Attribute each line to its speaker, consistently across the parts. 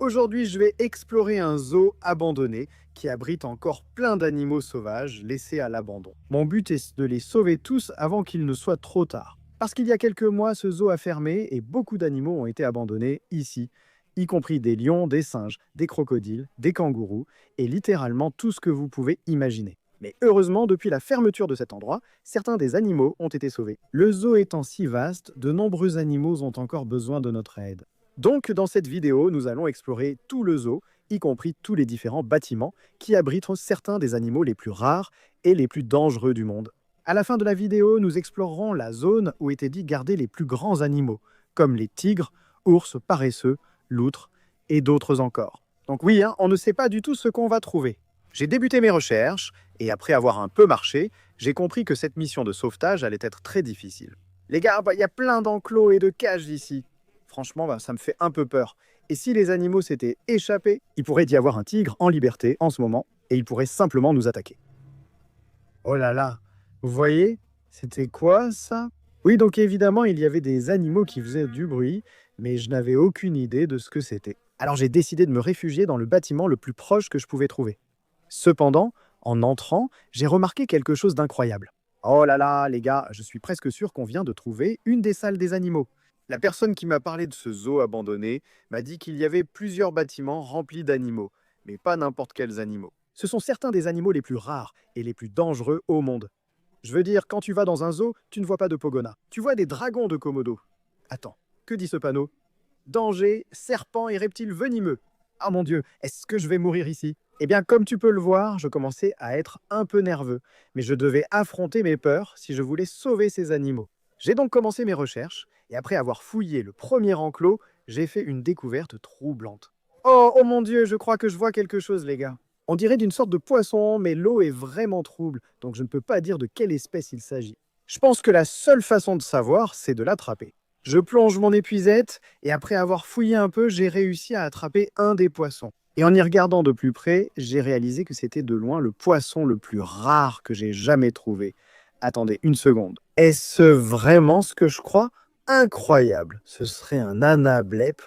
Speaker 1: Aujourd'hui, je vais explorer un zoo abandonné qui abrite encore plein d'animaux sauvages laissés à l'abandon. Mon but est de les sauver tous avant qu'il ne soit trop tard. Parce qu'il y a quelques mois, ce zoo a fermé et beaucoup d'animaux ont été abandonnés ici, y compris des lions, des singes, des crocodiles, des kangourous et littéralement tout ce que vous pouvez imaginer. Mais heureusement, depuis la fermeture de cet endroit, certains des animaux ont été sauvés. Le zoo étant si vaste, de nombreux animaux ont encore besoin de notre aide. Donc, dans cette vidéo, nous allons explorer tout le zoo, y compris tous les différents bâtiments qui abritent certains des animaux les plus rares et les plus dangereux du monde. À la fin de la vidéo, nous explorerons la zone où étaient dit garder les plus grands animaux, comme les tigres, ours paresseux, loutres et d'autres encore. Donc oui, on ne sait pas du tout ce qu'on va trouver. J'ai débuté mes recherches, et après avoir un peu marché, j'ai compris que cette mission de sauvetage allait être très difficile. Les gars, il y a plein d'enclos et de cages ici. Franchement, ça me fait un peu peur. Et si les animaux s'étaient échappés, il pourrait y avoir un tigre en liberté en ce moment, et il pourrait simplement nous attaquer. Oh là là, vous voyez, c'était quoi ça? Oui, donc évidemment, il y avait des animaux qui faisaient du bruit, mais je n'avais aucune idée de ce que c'était. Alors j'ai décidé de me réfugier dans le bâtiment le plus proche que je pouvais trouver. Cependant, en entrant, j'ai remarqué quelque chose d'incroyable. Oh là là, les gars, je suis presque sûr qu'on vient de trouver une des salles des animaux. La personne qui m'a parlé de ce zoo abandonné m'a dit qu'il y avait plusieurs bâtiments remplis d'animaux, mais pas n'importe quels animaux. Ce sont certains des animaux les plus rares et les plus dangereux au monde. Je veux dire, quand tu vas dans un zoo, tu ne vois pas de pogona. Tu vois des dragons de Komodo. Attends, que dit ce panneau? Danger, serpents et reptiles venimeux. Ah mon Dieu, est-ce que je vais mourir ici? Eh bien, comme tu peux le voir, je commençais à être un peu nerveux, mais je devais affronter mes peurs si je voulais sauver ces animaux. J'ai donc commencé mes recherches, et après avoir fouillé le premier enclos, j'ai fait une découverte troublante. Oh mon Dieu, je crois que je vois quelque chose, les gars. On dirait d'une sorte de poisson, mais l'eau est vraiment trouble, donc je ne peux pas dire de quelle espèce il s'agit. Je pense que la seule façon de savoir, c'est de l'attraper. Je plonge mon épuisette, et après avoir fouillé un peu, j'ai réussi à attraper un des poissons. Et en y regardant de plus près, j'ai réalisé que c'était de loin le poisson le plus rare que j'ai jamais trouvé. Attendez une seconde. Est-ce vraiment ce que je crois? Incroyable. Ce serait un anablep.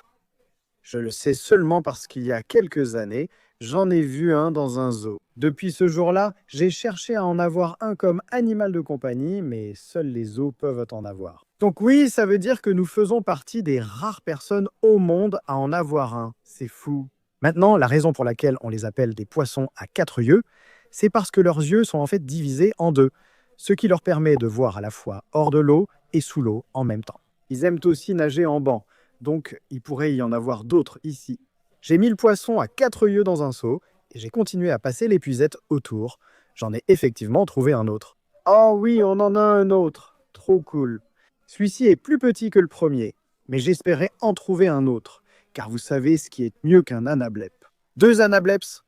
Speaker 1: Je le sais seulement parce qu'il y a quelques années, j'en ai vu un dans un zoo. Depuis ce jour-là, j'ai cherché à en avoir un comme animal de compagnie, mais seuls les zoos peuvent en avoir. Donc oui, ça veut dire que nous faisons partie des rares personnes au monde à en avoir un. C'est fou. Maintenant, la raison pour laquelle on les appelle des poissons à quatre yeux, c'est parce que leurs yeux sont en fait divisés en deux, ce qui leur permet de voir à la fois hors de l'eau et sous l'eau en même temps. Ils aiment aussi nager en banc, donc il pourrait y en avoir d'autres ici. J'ai mis le poisson à quatre yeux dans un seau et j'ai continué à passer l'épuisette autour. J'en ai effectivement trouvé un autre. Oh oui, on en a un autre. Trop cool. Celui-ci est plus petit que le premier, mais j'espérais en trouver un autre, car vous savez ce qui est mieux qu'un anablep. Deux anableps?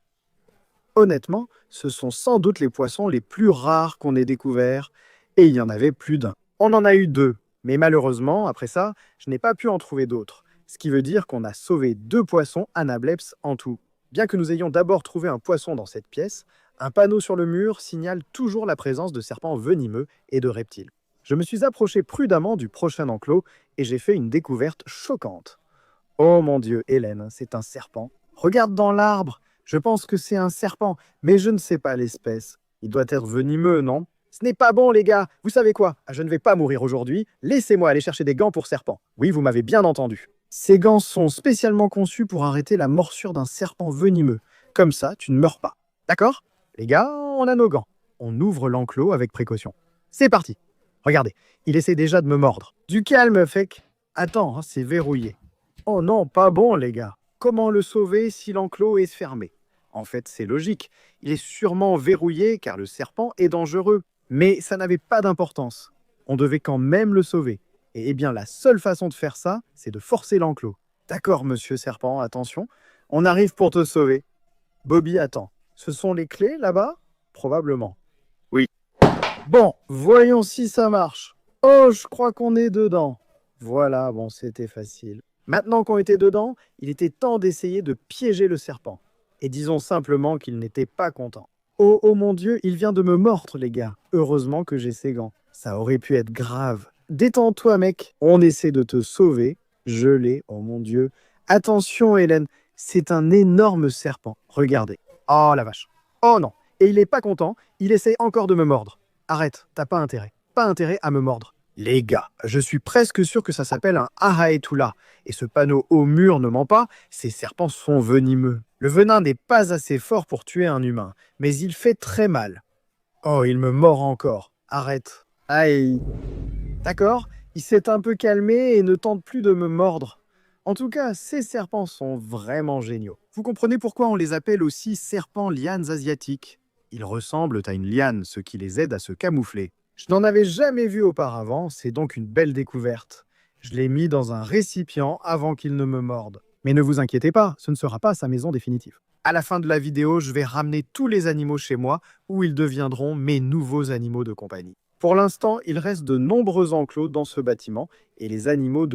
Speaker 1: Honnêtement, ce sont sans doute les poissons les plus rares qu'on ait découverts, et il y en avait plus d'un. On en a eu deux, mais malheureusement, après ça, je n'ai pas pu en trouver d'autres, ce qui veut dire qu'on a sauvé deux poissons anableps en tout. Bien que nous ayons d'abord trouvé un poisson dans cette pièce, un panneau sur le mur signale toujours la présence de serpents venimeux et de reptiles. Je me suis approché prudemment du prochain enclos et j'ai fait une découverte choquante. Oh mon Dieu, Hélène, c'est un serpent. Regarde dans l'arbre. Je pense que c'est un serpent, mais je ne sais pas l'espèce. Il doit être venimeux, non? Ce n'est pas bon, les gars. Vous savez quoi? Je ne vais pas mourir aujourd'hui. Laissez-moi aller chercher des gants pour serpents. Oui, vous m'avez bien entendu. Ces gants sont spécialement conçus pour arrêter la morsure d'un serpent venimeux. Comme ça, tu ne meurs pas. D'accord? Les gars, on a nos gants. On ouvre l'enclos avec précaution. C'est parti. Regardez, il essaie déjà de me mordre. Du calme, Fek. Attends, c'est verrouillé. Oh non, pas bon, les gars. Comment le sauver si l'enclos est fermé? En fait, c'est logique. Il est sûrement verrouillé car le serpent est dangereux. Mais ça n'avait pas d'importance. On devait quand même le sauver. Et eh bien, la seule façon de faire ça, c'est de forcer l'enclos. D'accord, monsieur serpent, attention. On arrive pour te sauver. Bobby, attends. Ce sont les clés là-bas? Probablement. Oui. Bon, voyons si ça marche. Oh, je crois qu'on est dedans. Voilà, bon, c'était facile. Maintenant qu'on était dedans, il était temps d'essayer de piéger le serpent. Et disons simplement qu'il n'était pas content. Oh mon Dieu, il vient de me mordre, les gars. Heureusement que j'ai ces gants. Ça aurait pu être grave. Détends-toi, mec. On essaie de te sauver. Je l'ai, oh mon Dieu. Attention, Hélène. C'est un énorme serpent. Regardez. Oh la vache. Oh non. Et il est pas content. Il essaie encore de me mordre. Arrête, t'as pas intérêt. Pas intérêt à me mordre. Les gars, je suis presque sûr que ça s'appelle un Ahaetula. Et ce panneau au mur ne ment pas, ces serpents sont venimeux. Le venin n'est pas assez fort pour tuer un humain, mais il fait très mal. Oh, il me mord encore. Arrête. Aïe. D'accord, il s'est un peu calmé et ne tente plus de me mordre. En tout cas, ces serpents sont vraiment géniaux. Vous comprenez pourquoi on les appelle aussi serpents lianes asiatiques? Ils ressemblent à une liane, ce qui les aide à se camoufler. Je n'en avais jamais vu auparavant, c'est donc une belle découverte. Je l'ai mis dans un récipient avant qu'il ne me morde. Mais ne vous inquiétez pas, ce ne sera pas sa maison définitive. À la fin de la vidéo, je vais ramener tous les animaux chez moi où ils deviendront mes nouveaux animaux de compagnie. Pour l'instant, il reste de nombreux enclos dans ce bâtiment et les animaux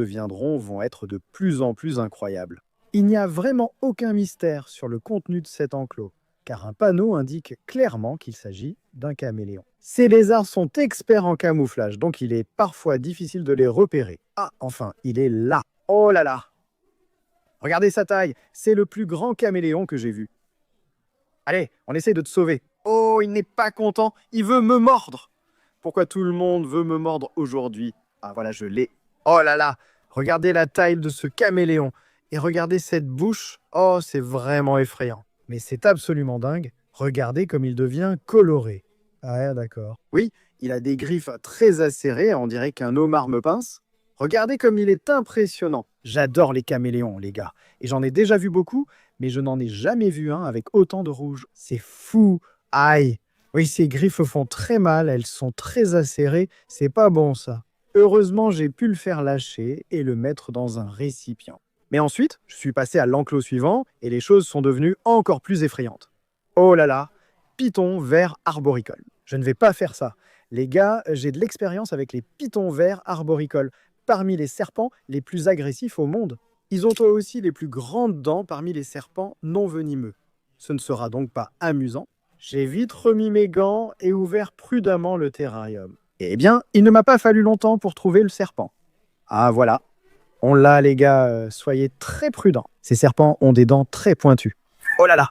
Speaker 1: vont être de plus en plus incroyables. Il n'y a vraiment aucun mystère sur le contenu de cet enclos, car un panneau indique clairement qu'il s'agit d'un caméléon. Ces lézards sont experts en camouflage, donc il est parfois difficile de les repérer. Ah, enfin, il est là. Oh là là! Regardez sa taille, c'est le plus grand caméléon que j'ai vu. Allez, on essaie de te sauver. Oh, il n'est pas content, il veut me mordre. Pourquoi tout le monde veut me mordre aujourd'hui? Ah voilà, je l'ai. Oh là là, regardez la taille de ce caméléon. Et regardez cette bouche. Oh, c'est vraiment effrayant. Mais c'est absolument dingue. Regardez comme il devient coloré. Ah ouais, d'accord. Oui, il a des griffes très acérées, on dirait qu'un homard me pince. Regardez comme il est impressionnant. J'adore les caméléons, les gars. Et j'en ai déjà vu beaucoup, mais je n'en ai jamais vu un avec autant de rouge. C'est fou. Aïe. Oui, ces griffes font très mal, elles sont très acérées. C'est pas bon, ça. Heureusement, j'ai pu le faire lâcher et le mettre dans un récipient. Mais ensuite, je suis passé à l'enclos suivant et les choses sont devenues encore plus effrayantes. Oh là là, python vert arboricole. Je ne vais pas faire ça. Les gars, j'ai de l'expérience avec les pythons verts arboricoles, parmi les serpents les plus agressifs au monde. Ils ont aussi les plus grandes dents parmi les serpents non venimeux. Ce ne sera donc pas amusant. J'ai vite remis mes gants et ouvert prudemment le terrarium. Eh bien, il ne m'a pas fallu longtemps pour trouver le serpent. Ah voilà, on l'a les gars, soyez très prudents. Ces serpents ont des dents très pointues. Oh là là!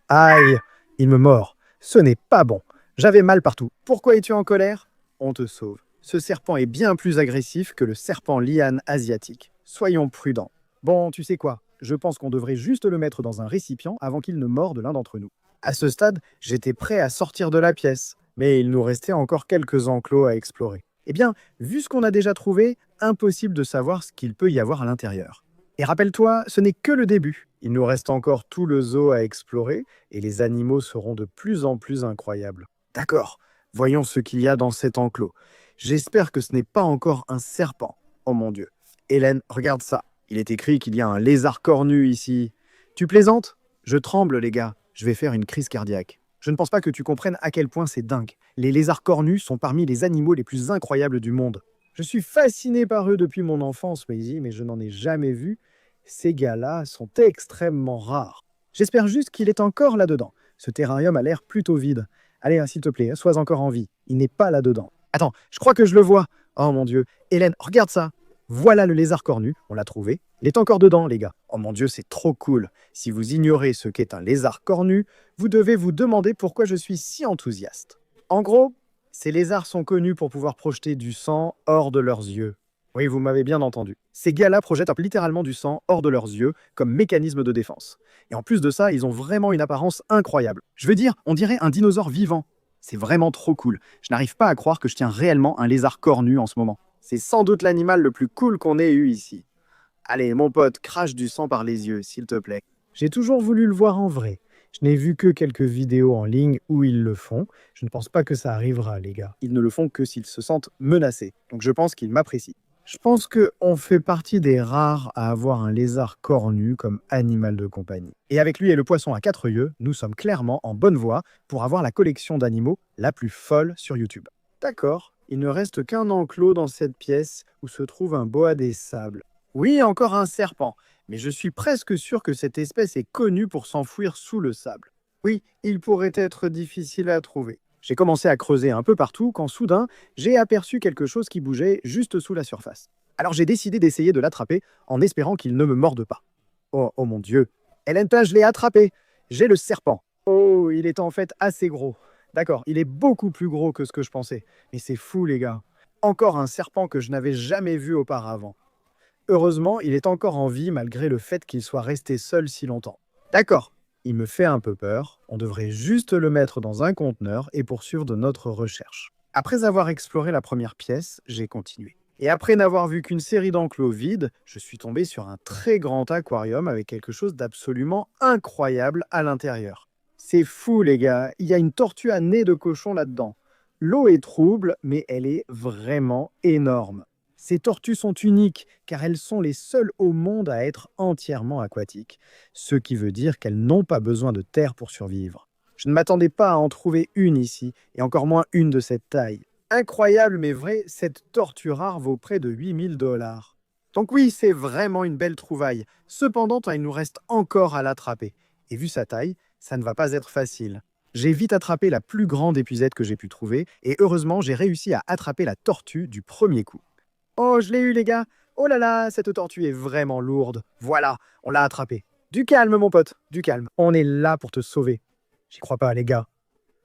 Speaker 1: Aïe, il me mord. Ce n'est pas bon. J'avais mal partout. Pourquoi es-tu en colère? On te sauve. Ce serpent est bien plus agressif que le serpent liane asiatique. Soyons prudents. Bon, tu sais quoi? Je pense qu'on devrait juste le mettre dans un récipient avant qu'il ne morde l'un d'entre nous. À ce stade, j'étais prêt à sortir de la pièce, mais il nous restait encore quelques enclos à explorer. Eh bien, vu ce qu'on a déjà trouvé, impossible de savoir ce qu'il peut y avoir à l'intérieur. Et rappelle-toi, ce n'est que le début. Il nous reste encore tout le zoo à explorer et les animaux seront de plus en plus incroyables. D'accord, voyons ce qu'il y a dans cet enclos. J'espère que ce n'est pas encore un serpent. Oh mon Dieu. Hélène, regarde ça. Il est écrit qu'il y a un lézard cornu ici. Tu plaisantes? Je tremble, les gars. Je vais faire une crise cardiaque. Je ne pense pas que tu comprennes à quel point c'est dingue. Les lézards cornus sont parmi les animaux les plus incroyables du monde. Je suis fasciné par eux depuis mon enfance, Maisie, mais je n'en ai jamais vu. Ces gars-là sont extrêmement rares. J'espère juste qu'il est encore là-dedans. Ce terrarium a l'air plutôt vide. Allez, hein, s'il te plaît, sois encore en vie. Il n'est pas là-dedans. Attends, je crois que je le vois. Oh mon Dieu. Hélène, regarde ça. Voilà le lézard cornu, on l'a trouvé. Il est encore dedans, les gars. Oh mon Dieu, c'est trop cool. Si vous ignorez ce qu'est un lézard cornu, vous devez vous demander pourquoi je suis si enthousiaste. En gros, ces lézards sont connus pour pouvoir projeter du sang hors de leurs yeux. Oui, vous m'avez bien entendu. Ces gars-là projettent littéralement du sang hors de leurs yeux comme mécanisme de défense. Et en plus de ça, ils ont vraiment une apparence incroyable. Je veux dire, on dirait un dinosaure vivant. C'est vraiment trop cool. Je n'arrive pas à croire que je tiens réellement un lézard cornu en ce moment. C'est sans doute l'animal le plus cool qu'on ait eu ici. Allez, mon pote, crache du sang par les yeux, s'il te plaît. J'ai toujours voulu le voir en vrai. Je n'ai vu que quelques vidéos en ligne où ils le font. Je ne pense pas que ça arrivera, les gars. Ils ne le font que s'ils se sentent menacés. Donc je pense qu'ils m'apprécient. Je pense qu'on fait partie des rares à avoir un lézard cornu comme animal de compagnie. Et avec lui et le poisson à 4 yeux, nous sommes clairement en bonne voie pour avoir la collection d'animaux la plus folle sur YouTube. D'accord, il ne reste qu'un enclos dans cette pièce où se trouve un boa des sables. Oui, encore un serpent, mais je suis presque sûr que cette espèce est connue pour s'enfouir sous le sable. Oui, il pourrait être difficile à trouver. J'ai commencé à creuser un peu partout quand soudain, j'ai aperçu quelque chose qui bougeait juste sous la surface. Alors j'ai décidé d'essayer de l'attraper en espérant qu'il ne me morde pas. Oh mon Dieu, Elenta, je l'ai attrapé. J'ai le serpent. Oh, il est en fait assez gros. D'accord, il est beaucoup plus gros que ce que je pensais. Mais c'est fou, les gars. Encore un serpent que je n'avais jamais vu auparavant. Heureusement, il est encore en vie malgré le fait qu'il soit resté seul si longtemps. D'accord, il me fait un peu peur. On devrait juste le mettre dans un conteneur et poursuivre de notre recherche. Après avoir exploré la première pièce, j'ai continué. Et après n'avoir vu qu'une série d'enclos vides, je suis tombé sur un très grand aquarium avec quelque chose d'absolument incroyable à l'intérieur. C'est fou, les gars, il y a une tortue à nez de cochon là-dedans. L'eau est trouble, mais elle est vraiment énorme. Ces tortues sont uniques car elles sont les seules au monde à être entièrement aquatiques, ce qui veut dire qu'elles n'ont pas besoin de terre pour survivre. Je ne m'attendais pas à en trouver une ici, et encore moins une de cette taille. Incroyable mais vrai, cette tortue rare vaut près de 8 000 $. Donc oui, c'est vraiment une belle trouvaille. Cependant, il nous reste encore à l'attraper. Et vu sa taille, ça ne va pas être facile. J'ai vite attrapé la plus grande épuisette que j'ai pu trouver, et heureusement, j'ai réussi à attraper la tortue du premier coup. Oh, je l'ai eu, les gars! Oh là là, cette tortue est vraiment lourde. Voilà, on l'a attrapée. Du calme, mon pote, du calme. On est là pour te sauver. J'y crois pas, les gars.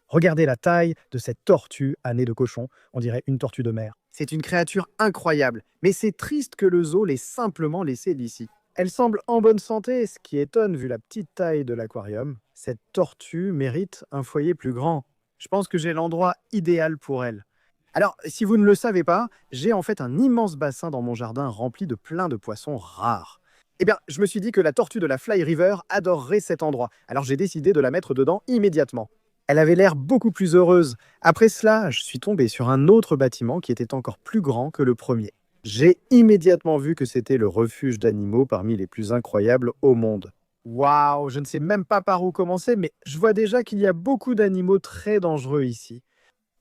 Speaker 1: Regardez la taille de cette tortue à nez de cochon, on dirait une tortue de mer. C'est une créature incroyable, mais c'est triste que le zoo l'ait simplement laissée d'ici. Elle semble en bonne santé, ce qui étonne vu la petite taille de l'aquarium. Cette tortue mérite un foyer plus grand. Je pense que j'ai l'endroit idéal pour elle. Alors, si vous ne le savez pas, j'ai en fait un immense bassin dans mon jardin rempli de plein de poissons rares. Eh bien, je me suis dit que la tortue de la Fly River adorerait cet endroit, alors j'ai décidé de la mettre dedans immédiatement. Elle avait l'air beaucoup plus heureuse. Après cela, je suis tombé sur un autre bâtiment qui était encore plus grand que le premier. J'ai immédiatement vu que c'était le refuge d'animaux parmi les plus incroyables au monde. Waouh, je ne sais même pas par où commencer, mais je vois déjà qu'il y a beaucoup d'animaux très dangereux ici.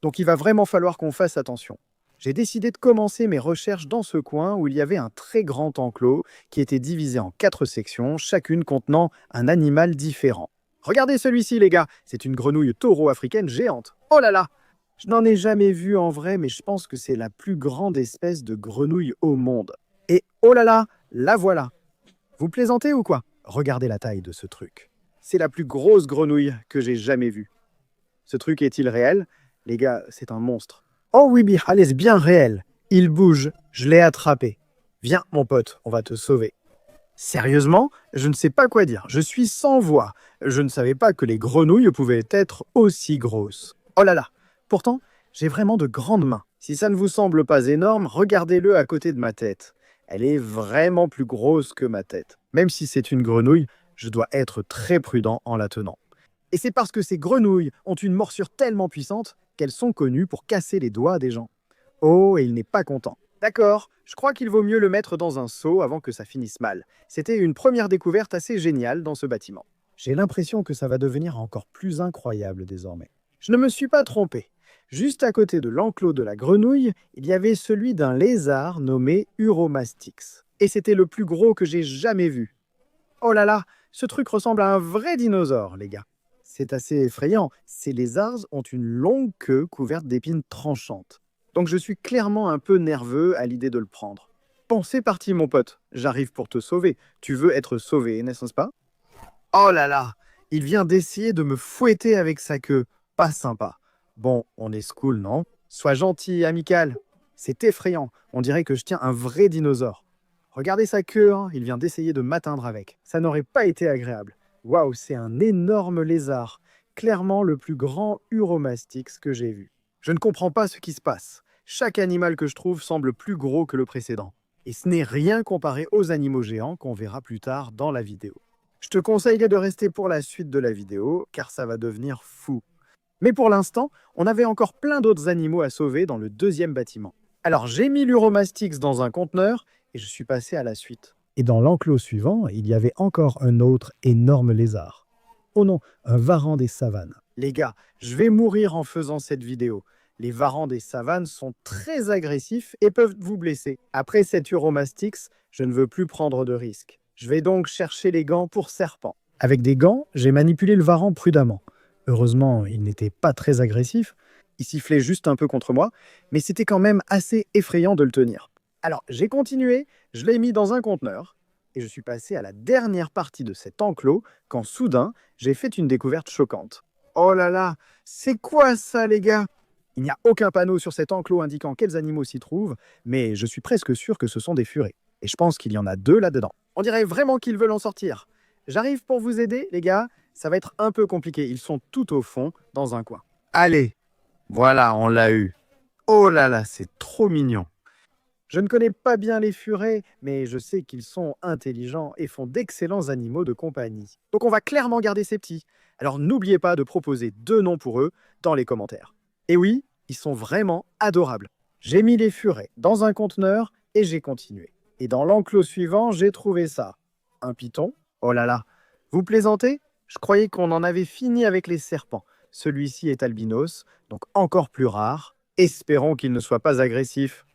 Speaker 1: Donc il va vraiment falloir qu'on fasse attention. J'ai décidé de commencer mes recherches dans ce coin où il y avait un très grand enclos qui était divisé en 4 sections, chacune contenant un animal différent. Regardez celui-ci, les gars, c'est une grenouille taureau africaine géante. Oh là là! Je n'en ai jamais vu en vrai, mais je pense que c'est la plus grande espèce de grenouille au monde. Et oh là là, la voilà! Vous plaisantez ou quoi? Regardez la taille de ce truc. C'est la plus grosse grenouille que j'ai jamais vue. Ce truc est-il réel? Les gars, c'est un monstre. Oh oui, Bihal est bien réel. Il bouge, je l'ai attrapé. Viens, mon pote, on va te sauver. Sérieusement, je ne sais pas quoi dire. Je suis sans voix. Je ne savais pas que les grenouilles pouvaient être aussi grosses. Oh là là! Pourtant, j'ai vraiment de grandes mains. Si ça ne vous semble pas énorme, regardez-le à côté de ma tête. Elle est vraiment plus grosse que ma tête. Même si c'est une grenouille, je dois être très prudent en la tenant. Et c'est parce que ces grenouilles ont une morsure tellement puissante qu'elles sont connues pour casser les doigts des gens. Oh, et il n'est pas content. D'accord, je crois qu'il vaut mieux le mettre dans un seau avant que ça finisse mal. C'était une première découverte assez géniale dans ce bâtiment. J'ai l'impression que ça va devenir encore plus incroyable désormais. Je ne me suis pas trompé. Juste à côté de l'enclos de la grenouille, il y avait celui d'un lézard nommé Uromastix. Et c'était le plus gros que j'ai jamais vu. Oh là là, ce truc ressemble à un vrai dinosaure, les gars. C'est assez effrayant. Ces lézards ont une longue queue couverte d'épines tranchantes. Donc je suis clairement un peu nerveux à l'idée de le prendre. Bon, c'est parti mon pote, j'arrive pour te sauver. Tu veux être sauvé, n'est-ce pas? Oh là là, il vient d'essayer de me fouetter avec sa queue. Pas sympa. Bon, on est school, non? Sois gentil, amical. C'est effrayant, on dirait que je tiens un vrai dinosaure. Regardez sa queue, hein, il vient d'essayer de m'atteindre avec. Ça n'aurait pas été agréable. Waouh, c'est un énorme lézard. Clairement le plus grand Uromastix que j'ai vu. Je ne comprends pas ce qui se passe. Chaque animal que je trouve semble plus gros que le précédent. Et ce n'est rien comparé aux animaux géants qu'on verra plus tard dans la vidéo. Je te conseille de rester pour la suite de la vidéo, car ça va devenir fou. Mais pour l'instant, on avait encore plein d'autres animaux à sauver dans le deuxième bâtiment. Alors j'ai mis l'Uromastix dans un conteneur et je suis passé à la suite. Et dans l'enclos suivant, il y avait encore un autre énorme lézard. Oh non, un varan des savanes. Les gars, je vais mourir en faisant cette vidéo. Les varans des savanes sont très agressifs et peuvent vous blesser. Après cet Uromastix, je ne veux plus prendre de risques. Je vais donc chercher les gants pour serpent. Avec des gants, j'ai manipulé le varan prudemment. Heureusement, il n'était pas très agressif. Il sifflait juste un peu contre moi, mais c'était quand même assez effrayant de le tenir. Alors, j'ai continué, je l'ai mis dans un conteneur. et je suis passé à la dernière partie de cet enclos quand soudain, j'ai fait une découverte choquante. Oh là là, c'est quoi ça les gars? Il n'y a aucun panneau sur cet enclos indiquant quels animaux s'y trouvent, mais je suis presque sûr que ce sont des furets. Et je pense qu'il y en a deux là-dedans. On dirait vraiment qu'ils veulent en sortir. J'arrive pour vous aider, les gars. Ça va être un peu compliqué. Ils sont tout au fond, dans un coin. Allez, voilà, on l'a eu. Oh là là, c'est trop mignon. Je ne connais pas bien les furets, mais je sais qu'ils sont intelligents et font d'excellents animaux de compagnie. Donc on va clairement garder ces petits. Alors n'oubliez pas de proposer 2 noms pour eux dans les commentaires. Et oui, ils sont vraiment adorables. J'ai mis les furets dans un conteneur et j'ai continué. Et dans l'enclos suivant, j'ai trouvé ça. Un python. Oh là là. Vous plaisantez? Je croyais qu'on en avait fini avec les serpents. Celui-ci est albinos, donc encore plus rare. Espérons qu'il ne soit pas agressif.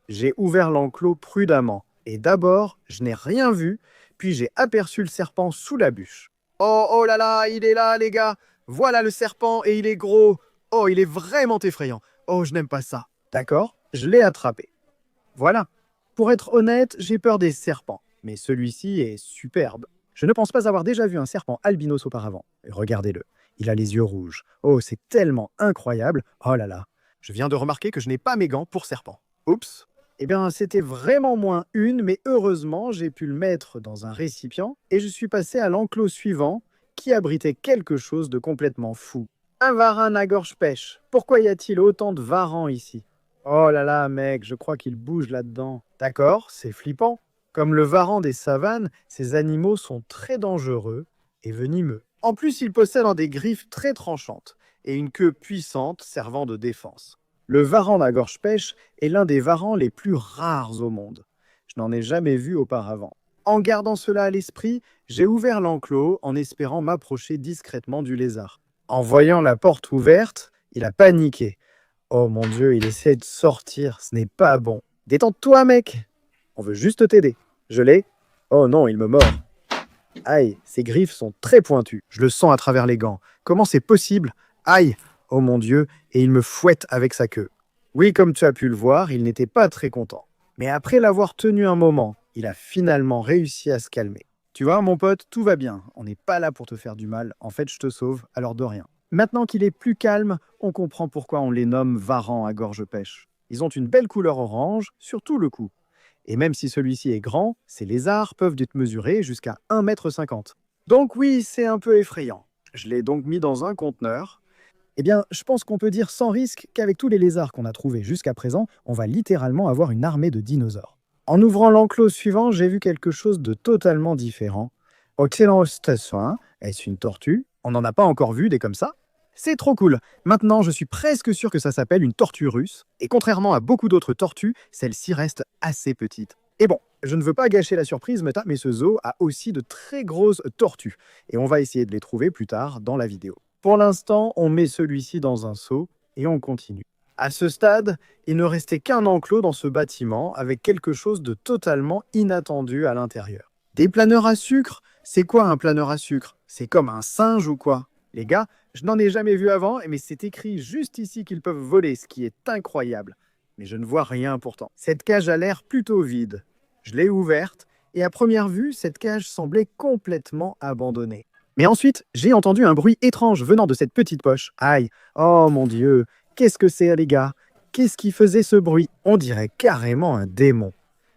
Speaker 1: J'ai ouvert l'enclos prudemment. Et d'abord, je n'ai rien vu, puis j'ai aperçu le serpent sous la bûche. Oh, oh là là, il est là, les gars. Voilà le serpent et il est gros. Oh, il est vraiment effrayant. Oh, je n'aime pas ça. D'accord, je l'ai attrapé. Voilà. Pour être honnête, j'ai peur des serpents, mais celui-ci est superbe. Je ne pense pas avoir déjà vu un serpent albinos auparavant. Et regardez-le, il a les yeux rouges. Oh, c'est tellement incroyable. Oh là là, je viens de remarquer que je n'ai pas mes gants pour serpent. Oups. Eh bien, c'était vraiment moins une, mais heureusement, j'ai pu le mettre dans un récipient et je suis passé à l'enclos suivant qui abritait quelque chose de complètement fou. Un varan à gorge-pêche. Pourquoi y a-t-il autant de varans ici? Oh là là, mec, je crois qu'il bouge là-dedans. D'accord, c'est flippant. Comme le varan des savanes, ces animaux sont très dangereux et venimeux. En plus, ils possèdent des griffes très tranchantes et une queue puissante servant de défense. Le varan à gorge-pêche est l'un des varans les plus rares au monde. Je n'en ai jamais vu auparavant. En gardant cela à l'esprit, j'ai ouvert l'enclos en espérant m'approcher discrètement du lézard. En voyant la porte ouverte, il a paniqué. Oh mon Dieu, il essaie de sortir, ce n'est pas bon. Détends-toi, mec. On veut juste t'aider. Je l'ai. Oh non, il me mord. Aïe, ses griffes sont très pointues. Je le sens à travers les gants. Comment c'est possible? Aïe. Oh mon Dieu, et il me fouette avec sa queue. Oui, comme tu as pu le voir, il n'était pas très content. Mais après l'avoir tenu un moment, il a finalement réussi à se calmer. Tu vois, mon pote, tout va bien. On n'est pas là pour te faire du mal. En fait, je te sauve, alors de rien. Maintenant qu'il est plus calme, on comprend pourquoi on les nomme varans à gorge-pêche. Ils ont une belle couleur orange, sur tout le cou. Et même si celui-ci est grand, ces lézards peuvent être mesurés jusqu'à 1,50 m. Donc oui, c'est un peu effrayant. Je l'ai donc mis dans un conteneur. Eh bien, je pense qu'on peut dire sans risque qu'avec tous les lézards qu'on a trouvés jusqu'à présent, on va littéralement avoir une armée de dinosaures. En ouvrant l'enclos suivant, j'ai vu quelque chose de totalement différent. Oxylostosoin, est-ce une tortue? On n'en a pas encore vu des comme ça? C'est trop cool. Maintenant, je suis presque sûr que ça s'appelle une tortue russe. Et contrairement à beaucoup d'autres tortues, celle-ci reste assez petite. Et bon, je ne veux pas gâcher la surprise, mais ce zoo a aussi de très grosses tortues. Et on va essayer de les trouver plus tard dans la vidéo. Pour l'instant, on met celui-ci dans un seau et on continue. À ce stade, il ne restait qu'un enclos dans ce bâtiment avec quelque chose de totalement inattendu à l'intérieur. Des planeurs à sucre? C'est quoi un planeur à sucre? C'est comme un singe ou quoi? Les gars, je n'en ai jamais vu avant, mais c'est écrit juste ici qu'ils peuvent voler, ce qui est incroyable. Mais je ne vois rien pourtant. Cette cage a l'air plutôt vide. Je l'ai ouverte, et à première vue, cette cage semblait complètement abandonnée. Mais ensuite, j'ai entendu un bruit étrange venant de cette petite poche. Aïe, oh mon Dieu, qu'est-ce que c'est les gars? Qu'est-ce qui faisait ce bruit? On dirait carrément un démon.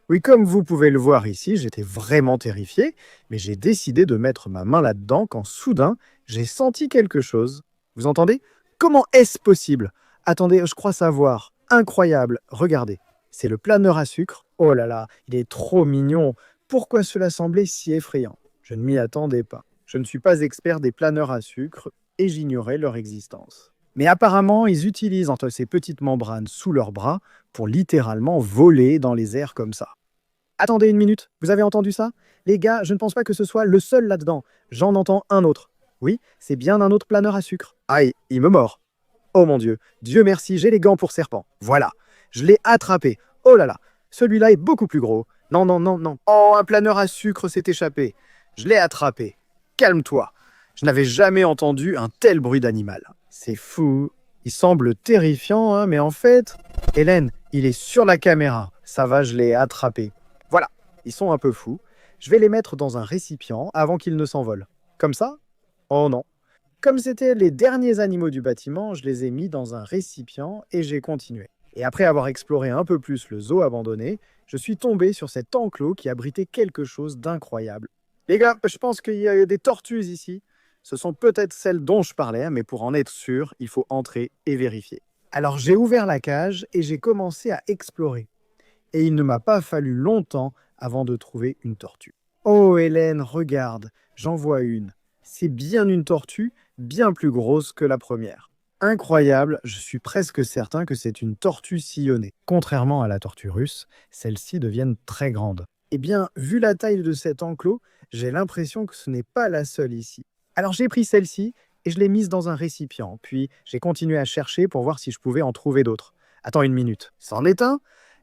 Speaker 1: Oui, comme vous pouvez le voir ici, j'étais vraiment terrifié, mais j'ai décidé de mettre ma main là-dedans quand soudain, j'ai senti quelque chose. Vous entendez? Comment est-ce possible? Attendez, je crois savoir. Incroyable, regardez. C'est le planeur à sucre. Oh là là, il est trop mignon. Pourquoi cela semblait si effrayant? Je ne m'y attendais pas. Je ne suis pas expert des planeurs à sucre et j'ignorais leur existence. Mais apparemment, ils utilisent entre ces petites membranes sous leurs bras pour littéralement voler dans les airs comme ça. Attendez une minute, vous avez entendu ça? Les gars, je ne pense pas que ce soit le seul là-dedans. J'en entends un autre. Oui, c'est bien un autre planeur à sucre. Aïe, il me mord. Oh mon Dieu, Dieu merci, j'ai les gants pour serpent. Voilà, je l'ai attrapé. Oh là là, celui-là est beaucoup plus gros. Non, non, non, non. Oh, un planeur à sucre s'est échappé. Je l'ai attrapé. Calme-toi. Je n'avais jamais entendu un tel bruit d'animal. C'est fou. Il semble terrifiant, hein, mais en fait... Hélène, il est sur la caméra. Ça va, je l'ai attrapé. Voilà, ils sont un peu fous. Je vais les mettre dans un récipient avant qu'ils ne s'envolent. Comme ça? Oh non. Comme c'étaient les derniers animaux du bâtiment, je les ai mis dans un récipient et j'ai continué. Et après avoir exploré un peu plus le zoo abandonné, je suis tombé sur cet enclos qui abritait quelque chose d'incroyable. Les gars, je pense qu'il y a des tortues ici. Ce sont peut-être celles dont je parlais, mais pour en être sûr, il faut entrer et vérifier. Alors j'ai ouvert la cage et j'ai commencé à explorer. Et il ne m'a pas fallu longtemps avant de trouver une tortue. Oh Hélène, regarde, j'en vois une. C'est bien une tortue, bien plus grosse que la première. Incroyable, je suis presque certain que c'est une tortue sillonnée. Contrairement à la tortue russe, celles-ci deviennent très grandes. Eh bien, vu la taille de cet enclos, j'ai l'impression que ce n'est pas la seule ici. Alors j'ai pris celle-ci et je l'ai mise dans un récipient, puis j'ai continué à chercher pour voir si je pouvais en trouver d'autres. Attends une minute, c'en est un?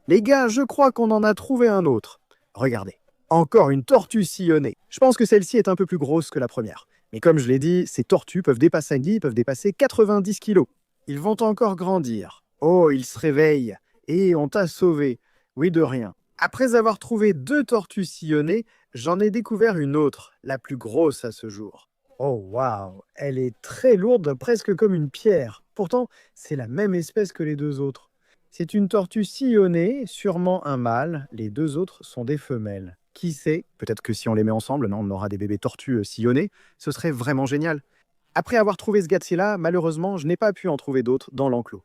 Speaker 1: Les gars, je crois qu'on en a trouvé un autre. Regardez, encore une tortue sillonnée. Je pense que celle-ci est un peu plus grosse que la première. Mais comme je l'ai dit, ces tortues peuvent dépasser 90 kilos. Ils vont encore grandir. Oh, ils se réveillent. Et on t'a sauvé. Oui, de rien. Après avoir trouvé 2 tortues sillonnées, j'en ai découvert une autre, la plus grosse à ce jour. Oh waouh, elle est très lourde, presque comme une pierre. Pourtant, c'est la même espèce que les 2 autres. C'est une tortue sillonnée, sûrement un mâle. Les 2 autres sont des femelles. Qui sait? Peut-être que si on les met ensemble, non, on aura des bébés tortues sillonnés. Ce serait vraiment génial. Après avoir trouvé ce Godzilla, malheureusement, je n'ai pas pu en trouver d'autres dans l'enclos.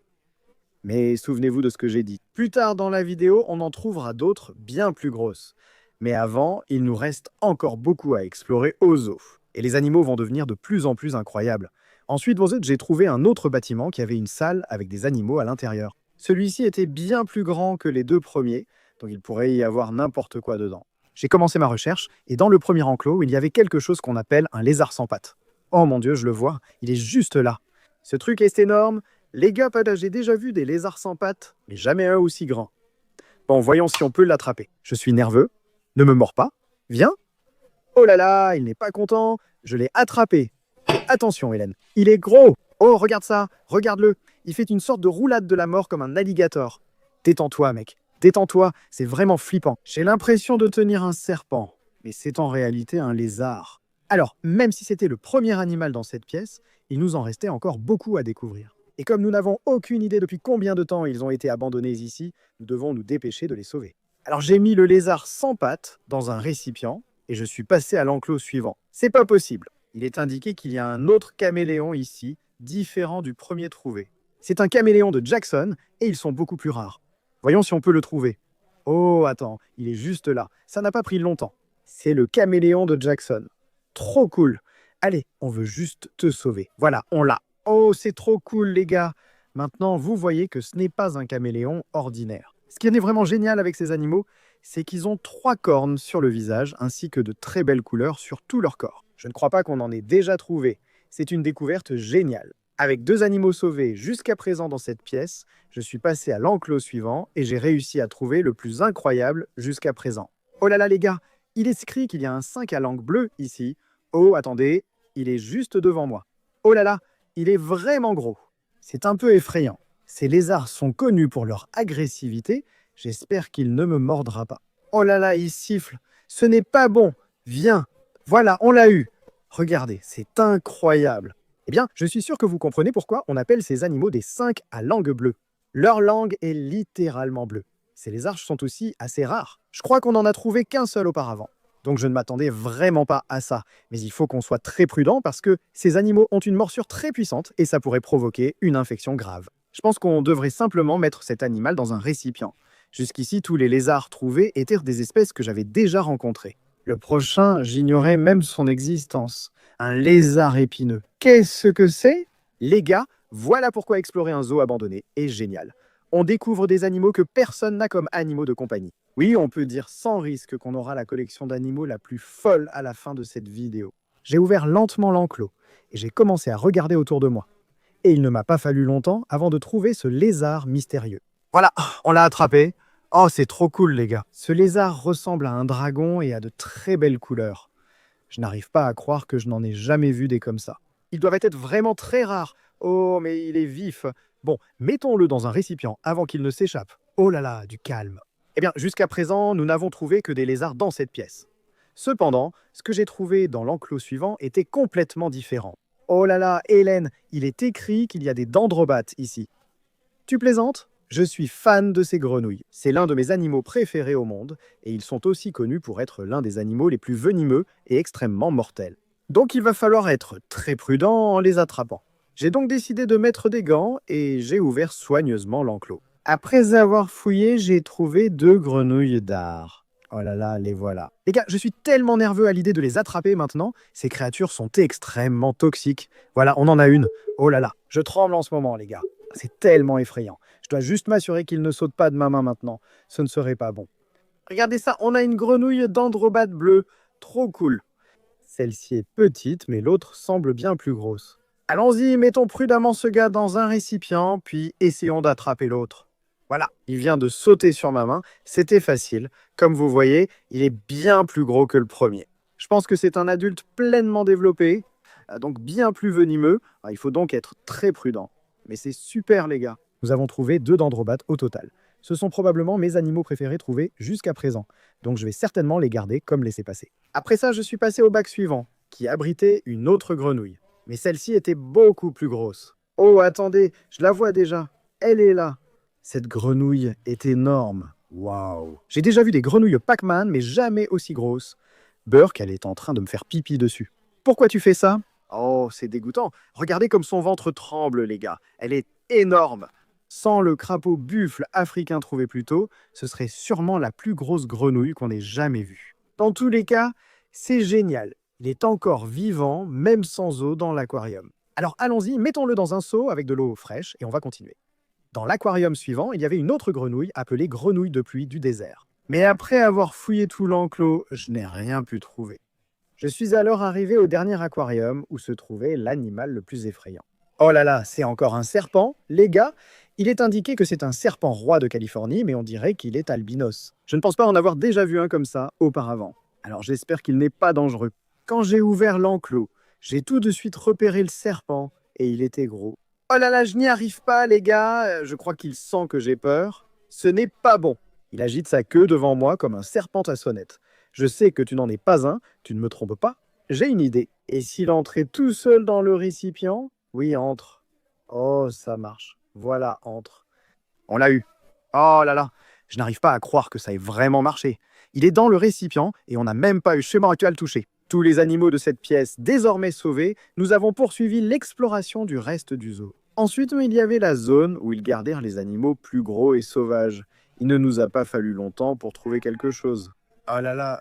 Speaker 1: Mais souvenez-vous de ce que j'ai dit. Plus tard dans la vidéo, on en trouvera d'autres bien plus grosses. Mais avant, il nous reste encore beaucoup à explorer au zoo. Et les animaux vont devenir de plus en plus incroyables. Ensuite, j'ai trouvé un autre bâtiment qui avait une salle avec des animaux à l'intérieur. Celui-ci était bien plus grand que les 2 premiers, donc il pourrait y avoir n'importe quoi dedans. J'ai commencé ma recherche, et dans le premier enclos, il y avait quelque chose qu'on appelle un lézard sans pattes. Oh mon Dieu, je le vois, il est juste là. Ce truc est énorme. Les gars, j'ai déjà vu des lézards sans pattes, mais jamais un aussi grand. Bon, voyons si on peut l'attraper. Je suis nerveux. Ne me mords pas. Viens. Oh là là, il n'est pas content. Je l'ai attrapé. Attention, Hélène. Il est gros. Oh, regarde ça. Regarde-le. Il fait une sorte de roulade de la mort comme un alligator. Détends-toi, mec. Détends-toi. C'est vraiment flippant. J'ai l'impression de tenir un serpent, mais c'est en réalité un lézard. Alors, même si c'était le premier animal dans cette pièce, il nous en restait encore beaucoup à découvrir. Et comme nous n'avons aucune idée depuis combien de temps ils ont été abandonnés ici, nous devons nous dépêcher de les sauver. Alors j'ai mis le lézard sans pattes dans un récipient et je suis passé à l'enclos suivant. C'est pas possible. Il est indiqué qu'il y a un autre caméléon ici, différent du premier trouvé. C'est un caméléon de Jackson et ils sont beaucoup plus rares. Voyons si on peut le trouver. Oh, attends, il est juste là. Ça n'a pas pris longtemps. C'est le caméléon de Jackson. Trop cool. Allez, on veut juste te sauver. Voilà, on l'a. Oh, c'est trop cool, les gars. Maintenant, vous voyez que ce n'est pas un caméléon ordinaire. Ce qui est vraiment génial avec ces animaux, c'est qu'ils ont 3 cornes sur le visage, ainsi que de très belles couleurs sur tout leur corps. Je ne crois pas qu'on en ait déjà trouvé. C'est une découverte géniale. Avec 2 animaux sauvés jusqu'à présent dans cette pièce, je suis passé à l'enclos suivant et j'ai réussi à trouver le plus incroyable jusqu'à présent. Oh là là, les gars, il est écrit qu'il y a un 5 à langue bleue ici. Oh, attendez, il est juste devant moi. Oh là là, il est vraiment gros. C'est un peu effrayant. Ces lézards sont connus pour leur agressivité. J'espère qu'il ne me mordra pas. Oh là là, il siffle. Ce n'est pas bon. Viens. Voilà, on l'a eu. Regardez, c'est incroyable. Eh bien, je suis sûr que vous comprenez pourquoi on appelle ces animaux des 5 à langue bleue. Leur langue est littéralement bleue. Ces lézards sont aussi assez rares. Je crois qu'on n'en a trouvé qu'un seul auparavant. Donc je ne m'attendais vraiment pas à ça. Mais il faut qu'on soit très prudent parce que ces animaux ont une morsure très puissante et ça pourrait provoquer une infection grave. Je pense qu'on devrait simplement mettre cet animal dans un récipient. Jusqu'ici, tous les lézards trouvés étaient des espèces que j'avais déjà rencontrées. Le prochain, j'ignorais même son existence. Un lézard épineux. Qu'est-ce que c'est? Les gars, voilà pourquoi explorer un zoo abandonné est génial. On découvre des animaux que personne n'a comme animaux de compagnie. Oui, on peut dire sans risque qu'on aura la collection d'animaux la plus folle à la fin de cette vidéo. J'ai ouvert lentement l'enclos et j'ai commencé à regarder autour de moi. Et il ne m'a pas fallu longtemps avant de trouver ce lézard mystérieux. Voilà, on l'a attrapé. Oh, c'est trop cool, les gars. Ce lézard ressemble à un dragon et a de très belles couleurs. Je n'arrive pas à croire que je n'en ai jamais vu des comme ça. Ils doivent être vraiment très rares. Oh, mais il est vif. Bon, mettons-le dans un récipient avant qu'il ne s'échappe. Oh là là, du calme. Eh bien, jusqu'à présent, nous n'avons trouvé que des lézards dans cette pièce. Cependant, ce que j'ai trouvé dans l'enclos suivant était complètement différent. Oh là là, Hélène, il est écrit qu'il y a des dendrobates ici. Tu plaisantes? Je suis fan de ces grenouilles. C'est l'un de mes animaux préférés au monde, et ils sont aussi connus pour être l'un des animaux les plus venimeux et extrêmement mortels. Donc il va falloir être très prudent en les attrapant. J'ai donc décidé de mettre des gants et j'ai ouvert soigneusement l'enclos. Après avoir fouillé, j'ai trouvé 2 grenouilles d'art. Oh là là, les voilà. Les gars, je suis tellement nerveux à l'idée de les attraper maintenant. Ces créatures sont extrêmement toxiques. Voilà, on en a une. Oh là là, je tremble en ce moment, les gars. C'est tellement effrayant. Je dois juste m'assurer qu'il ne saute pas de ma main maintenant. Ce ne serait pas bon. Regardez ça, on a une grenouille dendrobate bleue. Trop cool. Celle-ci est petite, mais l'autre semble bien plus grosse. Allons-y, mettons prudemment ce gars dans un récipient, puis essayons d'attraper l'autre. Voilà, il vient de sauter sur ma main. C'était facile. Comme vous voyez, il est bien plus gros que le premier. Je pense que c'est un adulte pleinement développé, donc bien plus venimeux. Il faut donc être très prudent. Mais c'est super, les gars. Nous avons trouvé 2 dendrobates au total. Ce sont probablement mes animaux préférés trouvés jusqu'à présent. Donc je vais certainement les garder comme laisser passer. Après ça, je suis passé au bac suivant, qui abritait une autre grenouille. Mais celle-ci était beaucoup plus grosse. Oh, attendez, je la vois déjà. Elle est là. Cette grenouille est énorme. Waouh. J'ai déjà vu des grenouilles Pac-Man, mais jamais aussi grosses. Burke, elle est en train de me faire pipi dessus. Pourquoi tu fais ça? Oh, c'est dégoûtant. Regardez comme son ventre tremble, les gars. Elle est énorme. Sans le crapaud buffle africain trouvé plus tôt, ce serait sûrement la plus grosse grenouille qu'on ait jamais vue. Dans tous les cas, c'est génial. Il est encore vivant, même sans eau dans l'aquarium. Alors allons-y, mettons-le dans un seau avec de l'eau fraîche et on va continuer. Dans l'aquarium suivant, il y avait une autre grenouille appelée grenouille de pluie du désert. Mais après avoir fouillé tout l'enclos, je n'ai rien pu trouver. Je suis alors arrivé au dernier aquarium où se trouvait l'animal le plus effrayant. Oh là là, c'est encore un serpent. Les gars, il est indiqué que c'est un serpent roi de Californie, mais on dirait qu'il est albinos. Je ne pense pas en avoir déjà vu un comme ça auparavant. Alors j'espère qu'il n'est pas dangereux. Quand j'ai ouvert l'enclos, j'ai tout de suite repéré le serpent et il était gros. Oh là là, je n'y arrive pas, les gars. Je crois qu'il sent que j'ai peur. Ce n'est pas bon. Il agite sa queue devant moi comme un serpent à sonnette. Je sais que tu n'en es pas un, tu ne me trompes pas. J'ai une idée. Et s'il entrait tout seul dans le récipient? Oui, entre. Oh, ça marche. Voilà, entre. On l'a eu. Oh là là, je n'arrive pas à croire que ça ait vraiment marché. Il est dans le récipient et on n'a même pas eu chemin à le toucher. Tous les animaux de cette pièce désormais sauvés, nous avons poursuivi l'exploration du reste du zoo. Ensuite, il y avait la zone où ils gardèrent les animaux plus gros et sauvages. Il ne nous a pas fallu longtemps pour trouver quelque chose. Oh là là,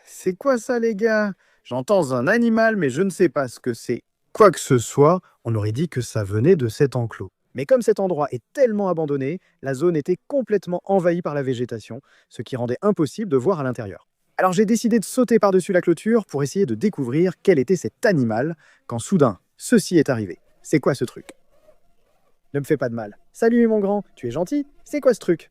Speaker 1: c'est quoi ça, les gars? J'entends un animal, mais je ne sais pas ce que c'est. Quoi que ce soit, on aurait dit que ça venait de cet enclos. Mais comme cet endroit est tellement abandonné, la zone était complètement envahie par la végétation, ce qui rendait impossible de voir à l'intérieur. Alors j'ai décidé de sauter par-dessus la clôture pour essayer de découvrir quel était cet animal, quand soudain, ceci est arrivé. C'est quoi ce truc? Ne me fais pas de mal. Salut mon grand, tu es gentil? C'est quoi ce truc?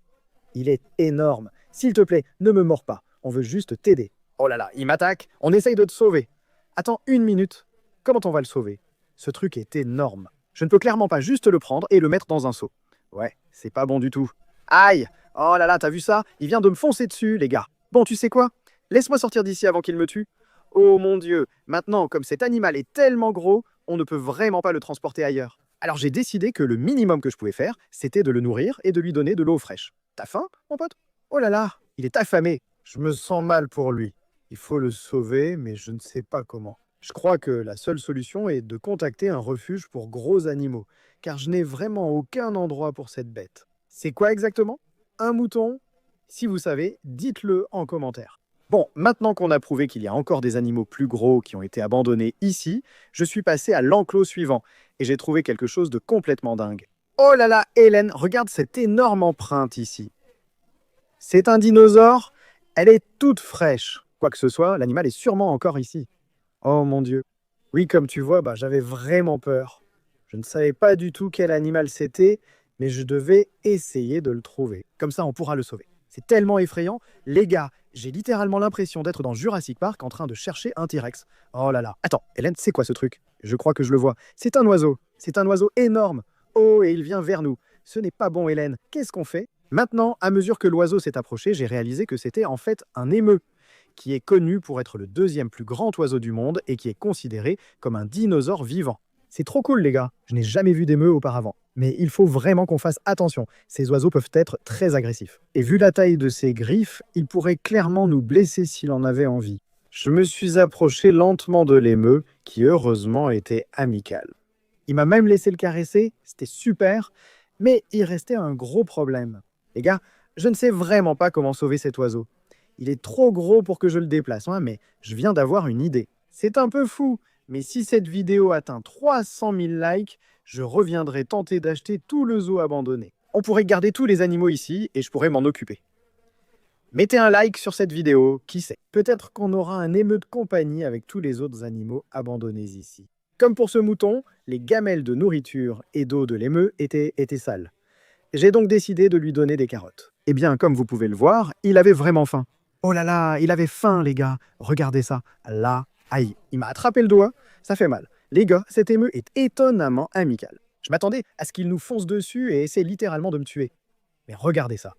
Speaker 1: Il est énorme. S'il te plaît, ne me mords pas. On veut juste t'aider. Oh là là, il m'attaque. On essaye de te sauver. Attends une minute. Comment on va le sauver? Ce truc est énorme. Je ne peux clairement pas juste le prendre et le mettre dans un seau. Ouais, c'est pas bon du tout. Aïe! Oh là là, t'as vu ça? Il vient de me foncer dessus, les gars. Bon, tu sais quoi? Laisse-moi sortir d'ici avant qu'il me tue. Oh mon Dieu, maintenant, comme cet animal est tellement gros, on ne peut vraiment pas le transporter ailleurs. Alors j'ai décidé que le minimum que je pouvais faire, c'était de le nourrir et de lui donner de l'eau fraîche. T'as faim, mon pote? Oh là là, il est affamé. Je me sens mal pour lui. Il faut le sauver, mais je ne sais pas comment. Je crois que la seule solution est de contacter un refuge pour gros animaux, car je n'ai vraiment aucun endroit pour cette bête. C'est quoi exactement? Un mouton? Si vous savez, dites-le en commentaire. Bon, maintenant qu'on a prouvé qu'il y a encore des animaux plus gros qui ont été abandonnés ici, je suis passé à l'enclos suivant, et j'ai trouvé quelque chose de complètement dingue. Oh là là, Hélène, regarde cette énorme empreinte ici. C'est un dinosaure? Elle est toute fraîche. Quoi que ce soit, l'animal est sûrement encore ici. Oh mon Dieu. Oui, comme tu vois, j'avais vraiment peur. Je ne savais pas du tout quel animal c'était, mais je devais essayer de le trouver. Comme ça, on pourra le sauver. C'est tellement effrayant. Les gars, j'ai littéralement l'impression d'être dans Jurassic Park en train de chercher un T-Rex. Oh là là. Attends, Hélène, c'est quoi ce truc? Je crois que je le vois. C'est un oiseau. C'est un oiseau énorme. Oh, et il vient vers nous. Ce n'est pas bon, Hélène. Qu'est-ce qu'on fait? Maintenant, à mesure que l'oiseau s'est approché, j'ai réalisé que c'était en fait un émeu. qui est connu pour être le deuxième plus grand oiseau du monde et qui est considéré comme un dinosaure vivant. C'est trop cool les gars, je n'ai jamais vu d'émeu auparavant. Mais il faut vraiment qu'on fasse attention, ces oiseaux peuvent être très agressifs. Et vu la taille de ses griffes, il pourrait clairement nous blesser s'il en avait envie. Je me suis approché lentement de l'émeu, qui heureusement était amical. Il m'a même laissé le caresser, c'était super, mais il restait un gros problème. Les gars, je ne sais vraiment pas comment sauver cet oiseau. Il est trop gros pour que je le déplace, hein, mais je viens d'avoir une idée. C'est un peu fou, mais si cette vidéo atteint 300 000 likes, je reviendrai tenter d'acheter tout le zoo abandonné. On pourrait garder tous les animaux ici et je pourrais m'en occuper. Mettez un like sur cette vidéo, qui sait. Peut-être qu'on aura un émeu de compagnie avec tous les autres animaux abandonnés ici. Comme pour ce mouton, les gamelles de nourriture et d'eau de l'émeu étaient sales. J'ai donc décidé de lui donner des carottes. Eh bien, comme vous pouvez le voir, il avait vraiment faim. Oh là là, il avait faim, les gars. Regardez ça. Là, aïe, il m'a attrapé le doigt. Ça fait mal. Les gars, cet émeu est étonnamment amical. Je m'attendais à ce qu'il nous fonce dessus et essaie littéralement de me tuer. Mais regardez ça.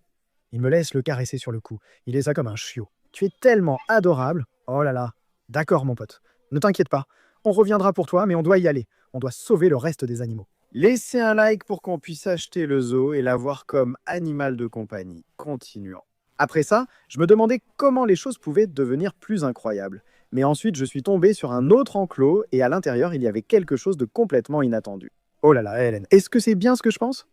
Speaker 1: Il me laisse le caresser sur le cou. Il est ça comme un chiot. Tu es tellement adorable. Oh là là. D'accord, mon pote. Ne t'inquiète pas. On reviendra pour toi, mais on doit y aller. On doit sauver le reste des animaux. Laissez un like pour qu'on puisse acheter le zoo et l'avoir comme animal de compagnie. Continuons. Après ça, je me demandais comment les choses pouvaient devenir plus incroyables. Mais ensuite, je suis tombé sur un autre enclos et à l'intérieur, il y avait quelque chose de complètement inattendu. Oh là là, Hélène, est-ce que c'est bien ce que je pense?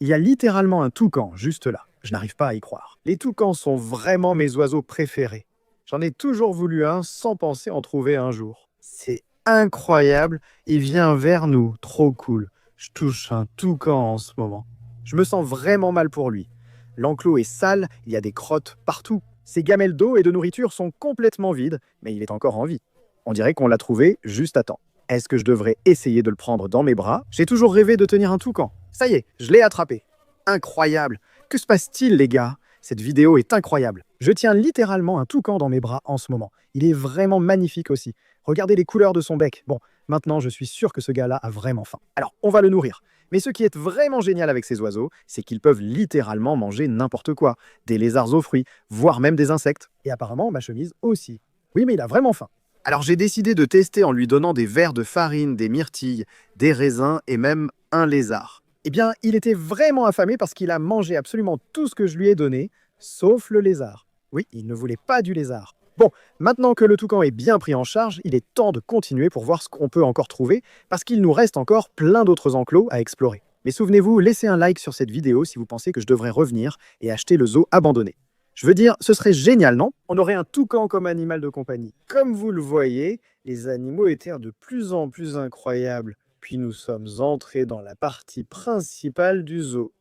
Speaker 1: Il y a littéralement un toucan juste là. Je n'arrive pas à y croire. Les toucans sont vraiment mes oiseaux préférés. J'en ai toujours voulu un sans penser en trouver un jour. C'est incroyable, il vient vers nous, trop cool. Je touche un toucan en ce moment. Je me sens vraiment mal pour lui. L'enclos est sale, il y a des crottes partout. Ses gamelles d'eau et de nourriture sont complètement vides, mais il est encore en vie. On dirait qu'on l'a trouvé juste à temps. Est-ce que je devrais essayer de le prendre dans mes bras? J'ai toujours rêvé de tenir un toucan. Ça y est, je l'ai attrapé. Incroyable. Que se passe-t-il, les gars? Cette vidéo est incroyable. Je tiens littéralement un toucan dans mes bras en ce moment. Il est vraiment magnifique aussi. Regardez les couleurs de son bec. Bon, maintenant je suis sûr que ce gars-là a vraiment faim. Alors, on va le nourrir. Mais ce qui est vraiment génial avec ces oiseaux, c'est qu'ils peuvent littéralement manger n'importe quoi. Des lézards aux fruits, voire même des insectes. Et apparemment, ma chemise aussi. Oui, mais il a vraiment faim. Alors j'ai décidé de tester en lui donnant des verres de farine, des myrtilles, des raisins et même un lézard. Eh bien, il était vraiment affamé parce qu'il a mangé absolument tout ce que je lui ai donné, sauf le lézard. Oui, il ne voulait pas du lézard. Bon, maintenant que le toucan est bien pris en charge, il est temps de continuer pour voir ce qu'on peut encore trouver, parce qu'il nous reste encore plein d'autres enclos à explorer. Mais souvenez-vous, laissez un like sur cette vidéo si vous pensez que je devrais revenir et acheter le zoo abandonné. Je veux dire, ce serait génial, non? On aurait un toucan comme animal de compagnie. Comme vous le voyez, les animaux étaient de plus en plus incroyables. Puis nous sommes entrés dans la partie principale du zoo.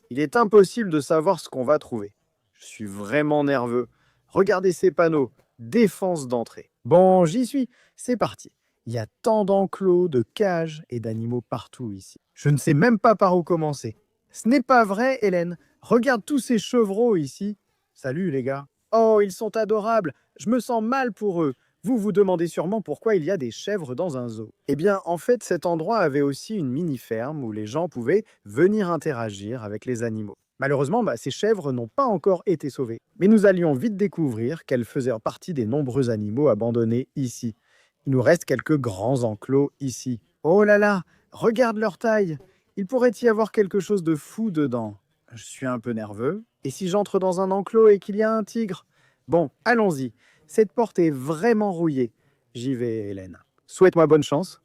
Speaker 1: Il est impossible de savoir ce qu'on va trouver. Je suis vraiment nerveux. Regardez ces panneaux. Défense d'entrée. Bon, j'y suis. C'est parti. Il y a tant d'enclos, de cages et d'animaux partout ici. Je ne sais même pas par où commencer. Ce n'est pas vrai, Hélène. Regarde tous ces chevreaux ici. Salut les gars. Oh, ils sont adorables. Je me sens mal pour eux. Vous vous demandez sûrement pourquoi il y a des chèvres dans un zoo. Eh bien, en fait, cet endroit avait aussi une mini-ferme où les gens pouvaient venir interagir avec les animaux. Malheureusement, ces chèvres n'ont pas encore été sauvées. Mais nous allions vite découvrir qu'elles faisaient partie des nombreux animaux abandonnés ici. Il nous reste quelques grands enclos ici. Oh là là, regarde leur taille. Il pourrait y avoir quelque chose de fou dedans. Je suis un peu nerveux. Et si j'entre dans un enclos et qu'il y a un tigre? Bon, allons-y. Cette porte est vraiment rouillée. J'y vais, Hélène. Souhaite-moi bonne chance.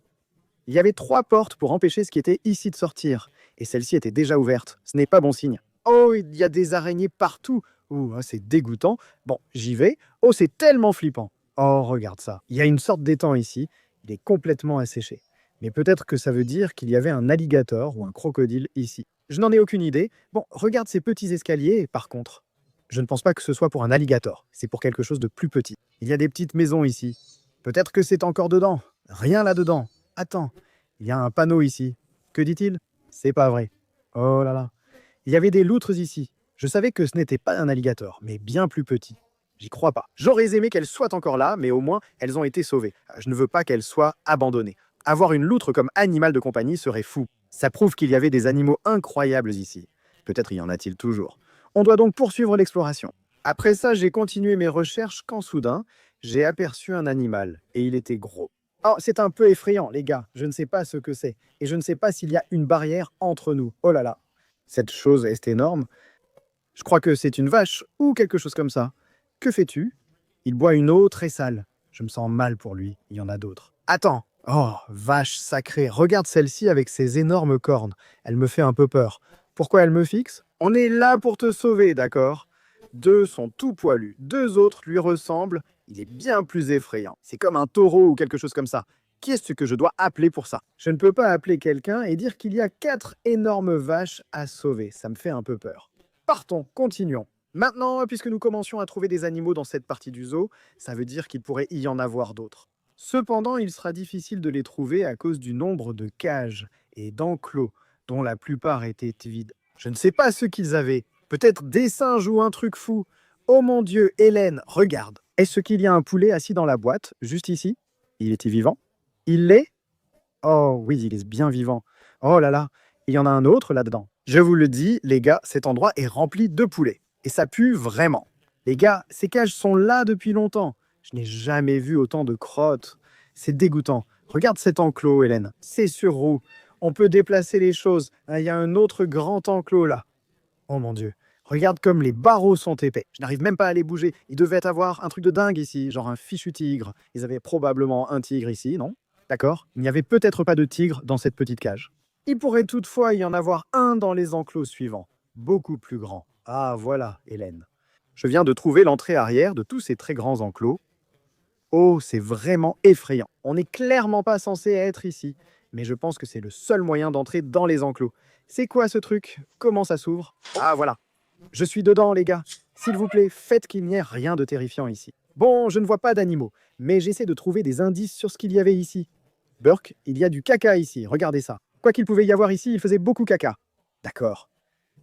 Speaker 1: Il y avait 3 portes pour empêcher ce qui était ici de sortir. Et celle-ci était déjà ouverte. Ce n'est pas bon signe. Oh, il y a des araignées partout. Ouh, c'est dégoûtant. Bon, j'y vais. Oh, c'est tellement flippant. Oh, regarde ça. Il y a une sorte d'étang ici. Il est complètement asséché. Mais peut-être que ça veut dire qu'il y avait un alligator ou un crocodile ici. Je n'en ai aucune idée. Bon, regarde ces petits escaliers, par contre. Je ne pense pas que ce soit pour un alligator. C'est pour quelque chose de plus petit. Il y a des petites maisons ici. Peut-être que c'est encore dedans. Rien là-dedans. Attends, il y a un panneau ici. Que dit-il? C'est pas vrai. Oh là là. Il y avait des loutres ici. Je savais que ce n'était pas un alligator, mais bien plus petit. J'y crois pas. J'aurais aimé qu'elles soient encore là, mais au moins, elles ont été sauvées. Je ne veux pas qu'elles soient abandonnées. Avoir une loutre comme animal de compagnie serait fou. Ça prouve qu'il y avait des animaux incroyables ici. Peut-être y en a-t-il toujours. On doit donc poursuivre l'exploration. Après ça, j'ai continué mes recherches quand soudain, j'ai aperçu un animal, et il était gros. Oh, c'est un peu effrayant, les gars. Je ne sais pas ce que c'est. Et je ne sais pas s'il y a une barrière entre nous. Oh là là. Cette chose est énorme. Je crois que c'est une vache ou quelque chose comme ça. Que fais-tu? Il boit une eau très sale. Je me sens mal pour lui. Il y en a d'autres. Attends. Oh, vache sacrée. Regarde celle-ci avec ses énormes cornes. Elle me fait un peu peur. Pourquoi elle me fixe? On est là pour te sauver, d'accord? Deux sont tout poilus. Deux autres lui ressemblent. Il est bien plus effrayant. C'est comme un taureau ou quelque chose comme ça. Qui est-ce que je dois appeler pour ça? Je ne peux pas appeler quelqu'un et dire qu'il y a 4 énormes vaches à sauver. Ça me fait un peu peur. Partons, continuons. Maintenant, puisque nous commencions à trouver des animaux dans cette partie du zoo, ça veut dire qu'il pourrait y en avoir d'autres. Cependant, il sera difficile de les trouver à cause du nombre de cages et d'enclos, dont la plupart étaient vides. Je ne sais pas ce qu'ils avaient. Peut-être des singes ou un truc fou. Oh mon Dieu, Hélène, regarde. Est-ce qu'il y a un poulet assis dans la boîte, juste ici? Il était vivant? Il l'est? Oh oui, il est bien vivant. Oh là là, il y en a un autre là-dedans. Je vous le dis, les gars, cet endroit est rempli de poulets. Et ça pue vraiment. Les gars, ces cages sont là depuis longtemps. Je n'ai jamais vu autant de crottes. C'est dégoûtant. Regarde cet enclos, Hélène. C'est sur roue. On peut déplacer les choses. Ah, il y a un autre grand enclos là. Oh mon Dieu. Regarde comme les barreaux sont épais. Je n'arrive même pas à les bouger. Il devait avoir un truc de dingue ici, genre un fichu tigre. Ils avaient probablement un tigre ici, non? D'accord? Il n'y avait peut-être pas de tigre dans cette petite cage. Il pourrait toutefois y en avoir un dans les enclos suivants, beaucoup plus grand. Ah voilà, Hélène. Je viens de trouver l'entrée arrière de tous ces très grands enclos. Oh, c'est vraiment effrayant. On n'est clairement pas censé être ici, mais je pense que c'est le seul moyen d'entrer dans les enclos. C'est quoi ce truc? Comment ça s'ouvre? Ah voilà. Je suis dedans, les gars. S'il vous plaît, faites qu'il n'y ait rien de terrifiant ici. Bon, je ne vois pas d'animaux, mais j'essaie de trouver des indices sur ce qu'il y avait ici. Burke, il y a du caca ici, regardez ça. Quoi qu'il pouvait y avoir ici, il faisait beaucoup caca. D'accord.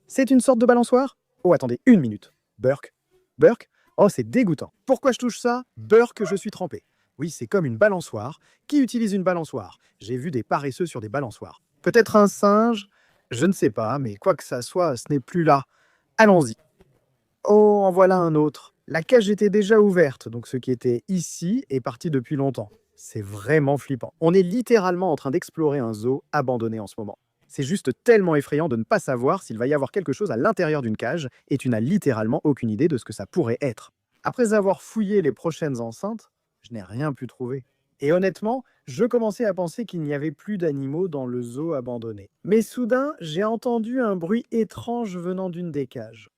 Speaker 1: C'est une sorte de balançoire? Oh, attendez, une minute. Burke? Burke? Oh, c'est dégoûtant. Pourquoi je touche ça? Burke, je suis trempé. Oui, c'est comme une balançoire. Qui utilise une balançoire? J'ai vu des paresseux sur des balançoires. Peut-être un singe? Je ne sais pas, mais quoi que ça soit, ce n'est plus là. Allons-y. Oh, en voilà un autre. La cage était déjà ouverte, donc ce qui était ici est parti depuis longtemps. C'est vraiment flippant. On est littéralement en train d'explorer un zoo abandonné en ce moment. C'est juste tellement effrayant de ne pas savoir s'il va y avoir quelque chose à l'intérieur d'une cage et tu n'as littéralement aucune idée de ce que ça pourrait être. Après avoir fouillé les prochaines enceintes, je n'ai rien pu trouver. Et honnêtement, je commençais à penser qu'il n'y avait plus d'animaux dans le zoo abandonné. Mais soudain, j'ai entendu un bruit étrange venant d'une des cages.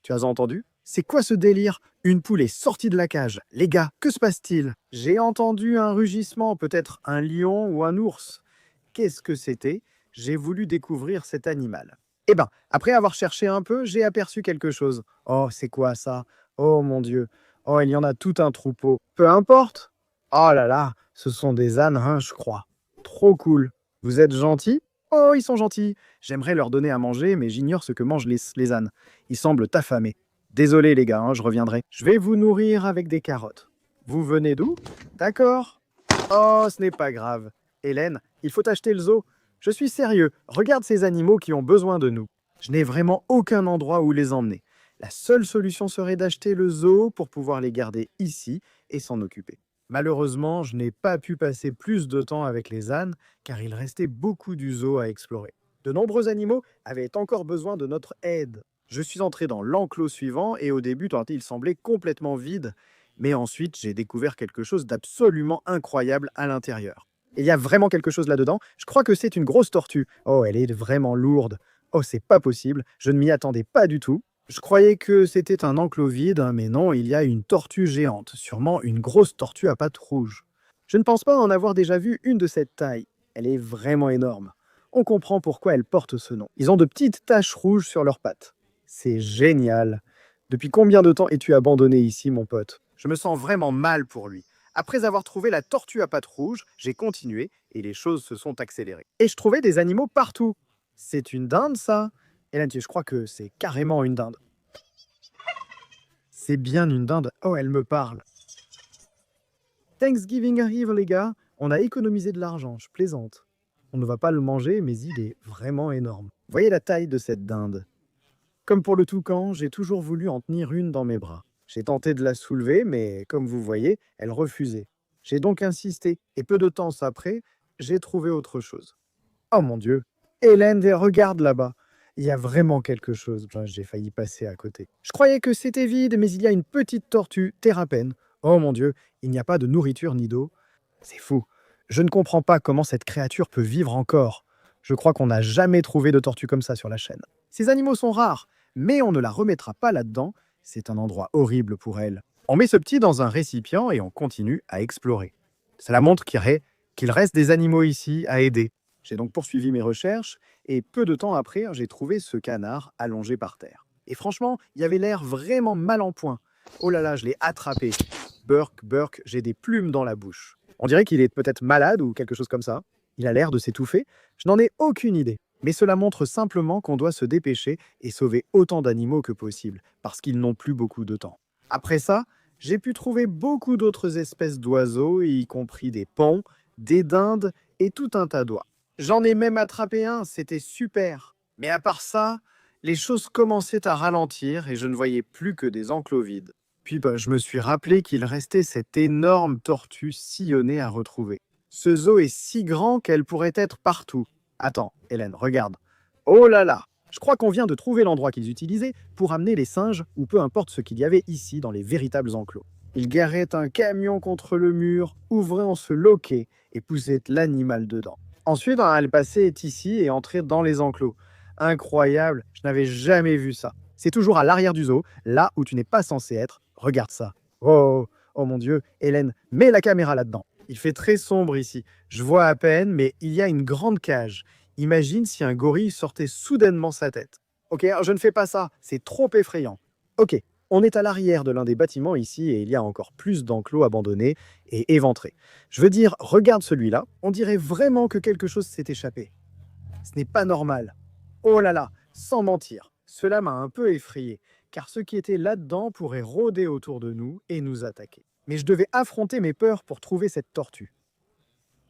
Speaker 1: Tu as entendu? C'est quoi ce délire? Une poule est sortie de la cage. Les gars, que se passe-t-il? J'ai entendu un rugissement, peut-être un lion ou un ours. Qu'est-ce que c'était? J'ai voulu découvrir cet animal. Eh ben, après avoir cherché un peu, j'ai aperçu quelque chose. Oh, c'est quoi ça? Oh mon Dieu. Oh, il y en a tout un troupeau. Peu importe. Oh là là, ce sont des ânes, hein, je crois. Trop cool. Vous êtes gentils? Oh, ils sont gentils. J'aimerais leur donner à manger, mais j'ignore ce que mangent les ânes. Ils semblent affamés. Désolé les gars, hein, je reviendrai. Je vais vous nourrir avec des carottes. Vous venez d'où? D'accord. Oh, ce n'est pas grave. Hélène, il faut acheter le zoo. Je suis sérieux. Regarde ces animaux qui ont besoin de nous. Je n'ai vraiment aucun endroit où les emmener. La seule solution serait d'acheter le zoo pour pouvoir les garder ici et s'en occuper. Malheureusement, je n'ai pas pu passer plus de temps avec les ânes car il restait beaucoup du zoo à explorer. De nombreux animaux avaient encore besoin de notre aide. Je suis entré dans l'enclos suivant et au début, il semblait complètement vide, mais ensuite j'ai découvert quelque chose d'absolument incroyable à l'intérieur. Il y a vraiment quelque chose là-dedans. Je crois que c'est une grosse tortue. Oh, elle est vraiment lourde. Oh, c'est pas possible. Je ne m'y attendais pas du tout. Je croyais que c'était un enclos vide, hein, mais non, il y a une tortue géante, sûrement une grosse tortue à pattes rouges. Je ne pense pas en avoir déjà vu une de cette taille. Elle est vraiment énorme. On comprend pourquoi elle porte ce nom. Ils ont de petites taches rouges sur leurs pattes. C'est génial. Depuis combien de temps es-tu abandonné ici, mon pote? Je me sens vraiment mal pour lui. Après avoir trouvé la tortue à pattes rouges, j'ai continué et les choses se sont accélérées. Et je trouvais des animaux partout. C'est une dinde, ça? Hélène, je crois que c'est carrément une dinde. C'est bien une dinde. Oh, elle me parle. Thanksgiving arrive, les gars. On a économisé de l'argent, je plaisante. On ne va pas le manger, mais il est vraiment énorme. Voyez la taille de cette dinde. Comme pour le toucan, j'ai toujours voulu en tenir une dans mes bras. J'ai tenté de la soulever, mais comme vous voyez, elle refusait. J'ai donc insisté, et peu de temps après, j'ai trouvé autre chose. Oh mon Dieu! Hélène, regarde là-bas! Il y a vraiment quelque chose. Putain, j'ai failli passer à côté. Je croyais que c'était vide, mais il y a une petite tortue, terrapène. Oh mon Dieu, il n'y a pas de nourriture ni d'eau. C'est fou. Je ne comprends pas comment cette créature peut vivre encore. Je crois qu'on n'a jamais trouvé de tortue comme ça sur la chaîne. Ces animaux sont rares, mais on ne la remettra pas là-dedans. C'est un endroit horrible pour elle. On met ce petit dans un récipient et on continue à explorer. Cela montre qu'il reste des animaux ici à aider. J'ai donc poursuivi mes recherches et peu de temps après, j'ai trouvé ce canard allongé par terre. Et franchement, il avait l'air vraiment mal en point. Oh là là, je l'ai attrapé. Burk, Burk, j'ai des plumes dans la bouche. On dirait qu'il est peut-être malade ou quelque chose comme ça. Il a l'air de s'étouffer. Je n'en ai aucune idée. Mais cela montre simplement qu'on doit se dépêcher et sauver autant d'animaux que possible, parce qu'ils n'ont plus beaucoup de temps. Après ça, j'ai pu trouver beaucoup d'autres espèces d'oiseaux, y compris des paons, des dindes et tout un tas d'oies. J'en ai même attrapé un, c'était super. Mais à part ça, les choses commençaient à ralentir et je ne voyais plus que des enclos vides. Puis je me suis rappelé qu'il restait cette énorme tortue sillonnée à retrouver. Ce zoo est si grand qu'elle pourrait être partout. Attends, Hélène, regarde. Oh là là! Je crois qu'on vient de trouver l'endroit qu'ils utilisaient pour amener les singes ou peu importe ce qu'il y avait ici dans les véritables enclos. Ils garaient un camion contre le mur, ouvrant ce loquet et poussaient l'animal dedans. Ensuite, elle passait ici et entrait dans les enclos. Incroyable, je n'avais jamais vu ça. C'est toujours à l'arrière du zoo, là où tu n'es pas censé être. Regarde ça. Oh, oh mon Dieu, Hélène, mets la caméra là-dedans. Il fait très sombre ici. Je vois à peine, mais il y a une grande cage. Imagine si un gorille sortait soudainement sa tête. Ok, je ne fais pas ça, c'est trop effrayant. Ok, on est à l'arrière de l'un des bâtiments ici et il y a encore plus d'enclos abandonnés et éventrés. Je veux dire, regarde celui-là, on dirait vraiment que quelque chose s'est échappé. Ce n'est pas normal. Oh là là, sans mentir, cela m'a un peu effrayé, car ceux qui étaient là-dedans pourraient rôder autour de nous et nous attaquer. Mais je devais affronter mes peurs pour trouver cette tortue.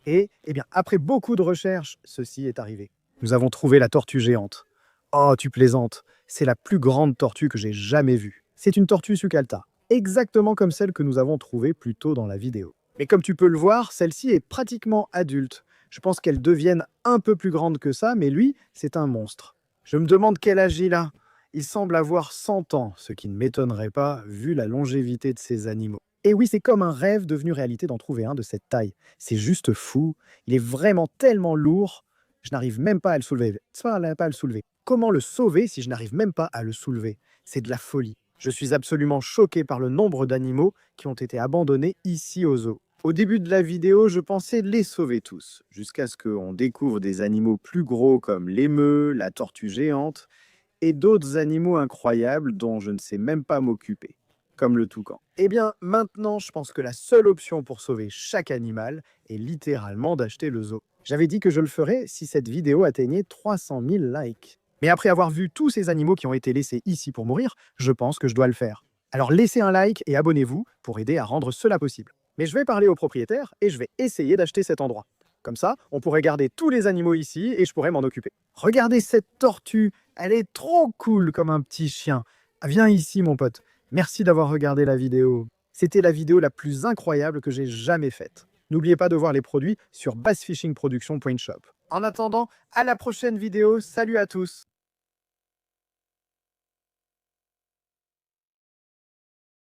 Speaker 1: Et, après beaucoup de recherches, ceci est arrivé. Nous avons trouvé la tortue géante. Oh, tu plaisantes, c'est la plus grande tortue que j'ai jamais vue. C'est une tortue sucalta, exactement comme celle que nous avons trouvée plus tôt dans la vidéo. Mais comme tu peux le voir, celle-ci est pratiquement adulte. Je pense qu'elles deviennent un peu plus grandes que ça, mais lui, c'est un monstre. Je me demande quel âge il a. Il semble avoir 100 ans, ce qui ne m'étonnerait pas vu la longévité de ces animaux. Et oui, c'est comme un rêve devenu réalité d'en trouver un de cette taille. C'est juste fou. Il est vraiment tellement lourd, je n'arrive même pas à le soulever. Pas à le soulever. Comment le sauver si je n'arrive même pas à le soulever? C'est de la folie. Je suis absolument choqué par le nombre d'animaux qui ont été abandonnés ici au zoo. Au début de la vidéo, je pensais les sauver tous, jusqu'à ce qu'on découvre des animaux plus gros comme l'émeu, la tortue géante, et d'autres animaux incroyables dont je ne sais même pas m'occuper, comme le toucan. Eh bien, maintenant, je pense que la seule option pour sauver chaque animal est littéralement d'acheter le zoo. J'avais dit que je le ferais si cette vidéo atteignait 300 000 likes. Mais après avoir vu tous ces animaux qui ont été laissés ici pour mourir, je pense que je dois le faire. Alors laissez un like et abonnez-vous pour aider à rendre cela possible. Mais je vais parler au propriétaire et je vais essayer d'acheter cet endroit. Comme ça, on pourrait garder tous les animaux ici et je pourrais m'en occuper. Regardez cette tortue, elle est trop cool comme un petit chien. Viens ici mon pote. Merci d'avoir regardé la vidéo. C'était la vidéo la plus incroyable que j'ai jamais faite. N'oubliez pas de voir les produits sur bassfishingproduction.shop. En attendant, à la prochaine vidéo. Salut à tous!